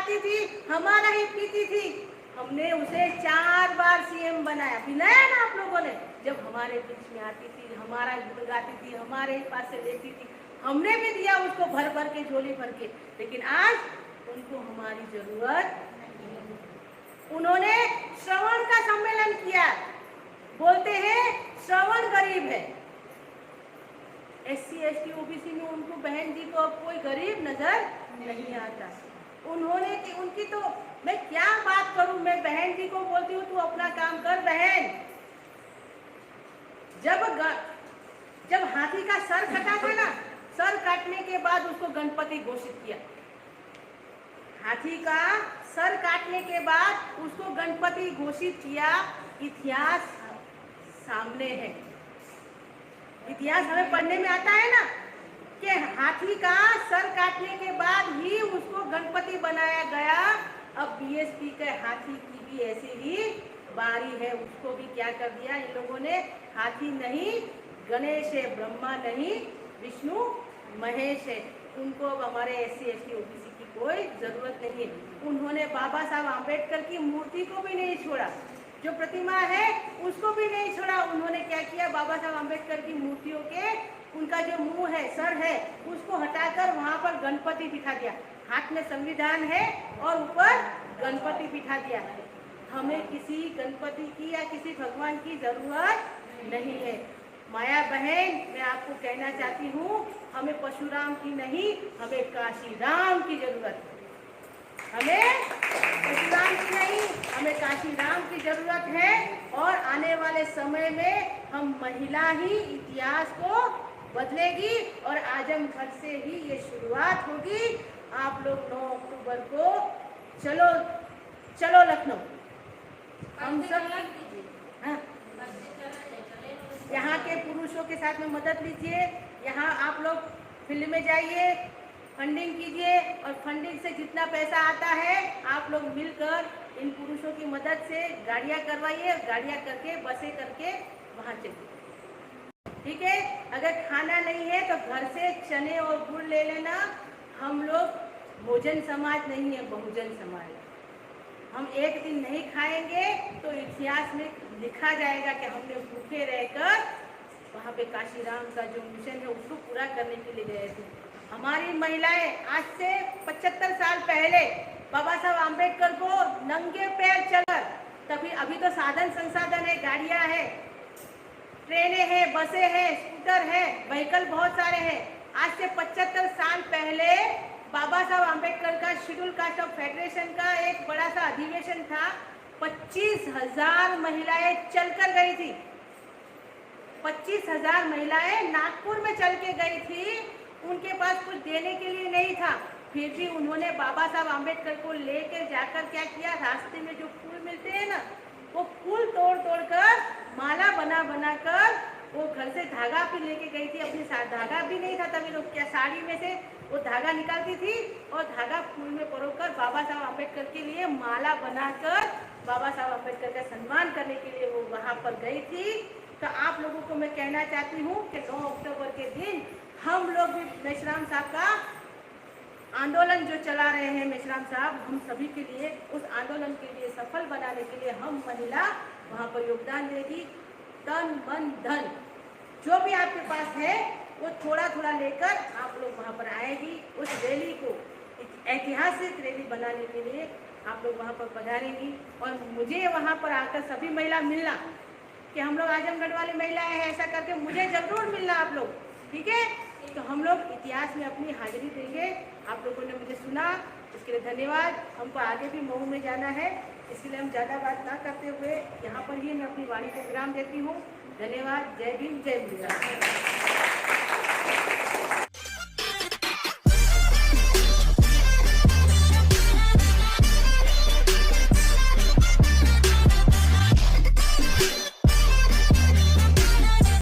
खाती थी, हमारा ही पीती थी। हमने उसे 4 बार सीएम बनाया, पिलाया ना आप लोगों ने। जब हमारे बीच में आती थी, हमारा गुण गाती थी, हमारे ही पास से लेती थी, हमने भी दिया उसको भर भर के, झोली भर के। लेकिन आज उनको हमारी जरूरत नहीं। उन्होंने श्रवण का सम्मेलन किया, बोलते हैं श्रवण गरीब है। SC ST OBC में उनको बहन जी को अब कोई गरीब नजर नहीं आता। उन्होंने उनकी तो मैं क्या बात करूं, मैं बहन जी को बोलती हूँ तू अपना काम कर बहन। जब हाथी का सर कटा था ना, सर काटने के बाद उसको गणपति घोषित किया। हाथी का सर काटने के बाद उसको गणपति घोषित किया। इतिहास सामने है, इतिहास हमें पढ़ने में आता है ना कि हाथी का सर काटने के बाद ही उसको गणपति बनाया गया। अब BSP के हाथी की भी ऐसी ही बारी है, उसको भी क्या कर दिया इन लोगों ने। हाथी नहीं गणेश है, ब्रह्मा नहीं विष्णु महेश है। उनको अब हमारे SC ST OBC की कोई जरूरत नहीं है। उन्होंने बाबा साहब आम्बेडकर की मूर्ति को भी नहीं छोड़ा, जो प्रतिमा है उसको भी नहीं छोड़ा। उन्होंने क्या किया, बाबा साहब आम्बेडकर की मूर्तियों के उनका जो मुंह है, सर है, उसको हटाकर वहां पर गणपति बिठा दिया। हाथ में संविधान है और ऊपर गणपति बिठा दिया। हमें किसी गणपति की या किसी भगवान की जरूरत नहीं है। माया बहन, मैं आपको कहना चाहती हूँ, हमें परशुराम की नहीं, हमें काशी राम की जरूरत है। हमें परशुराम की नहीं, हमें काशी राम की जरूरत है। और आने वाले समय में हम महिला ही इतिहास को बदलेगी और आजमगढ़ से ही ये शुरुआत होगी। आप लोग 9 अक्टूबर को चलो चलो लखनऊ, हम सब यहाँ के पुरुषों के साथ में मदद लीजिए। यहाँ आप लोग फील्ड में जाइए, फंडिंग कीजिए और फंडिंग से जितना पैसा आता है आप लोग मिलकर इन पुरुषों की मदद से गाड़ियाँ करवाइए, गाड़ियाँ करके बसें करके वहाँ चलिए, ठीक है। अगर खाना नहीं है तो घर से चने और गुड़ ले लेना। हम लोग भोजन समाज नहीं है, बहुजन समाज। हम एक दिन नहीं खाएंगे तो इतिहास में लिखा जाएगा कि हमने भूखे रहकर वहाँ पे काशी राम का जो मिशन है उसको पूरा करने के लिए गए थे। हमारी महिलाएं आज से 75 साल पहले बाबा साहब आम्बेडकर को नंगे पैर चलकर, तभी अभी तो साधन संसाधन है, गाड़ियाँ है, ट्रेनें हैं, बसें हैं, स्कूटर है, व्हीकल बहुत सारे हैं। आज से 75 साल पहले बाबा साहब आम्बेडकर का शेड्यूल कास्ट ऑफ फेडरेशन का एक बड़ा सा अधिवेशन था। 25,000 महिलाएं चलकर गई थी। 25,000 महिलाएं नागपुर में चल के गई थी। उनके पास कुछ देने के लिए नहीं था, फिर भी उन्होंने बाबा साहब आम्बेडकर को लेकर जाकर क्या किया, रास्ते में जो फूल मिलते हैं ना, वो फूल तोड़ तोड़ कर माला बना बना कर वो घर से धागा भी लेके गई थी। अपने साथ धागा भी नहीं था, तभी लोग क्या साड़ी में से वो धागा निकालती थी और धागा फूल में परोकर बाबा साहब आम्बेडकर के लिए माला बनाकर बाबा साहब आम्बेडकर का सम्मान करने के लिए वो वहाँ पर गई थी। तो आप लोगों को मैं कहना चाहती हूँ कि 9 अक्टूबर के दिन हम लोग भी मेश्राम साहब का आंदोलन जो चला रहे हैं, मेश्राम साहब, हम सभी के लिए उस आंदोलन के लिए सफल बनाने के लिए हम महिला वहाँ पर योगदान देगी। तन मन धन जो भी आपके पास है वो थोड़ा थोड़ा लेकर आप लोग वहाँ पर आएगी। उस रैली को ऐतिहासिक रैली बनाने के लिए आप लोग वहाँ पर पधारेंगी और मुझे वहाँ पर आकर सभी महिला मिलना कि हम लोग आजमगढ़ वाली महिलाएं हैं, ऐसा करके मुझे जरूर मिलना आप लोग, ठीक है। तो हम लोग इतिहास में अपनी हाजिरी देंगे। आप लोगों ने मुझे सुना, इसके लिए धन्यवाद। हमको आगे भी मऊ में जाना है, इसके लिए हम ज़्यादा बात ना करते हुए यहाँ पर ही मैं अपनी वाणी को विराम देती हूँ। धन्यवाद। जय भीम, जय गुजरात।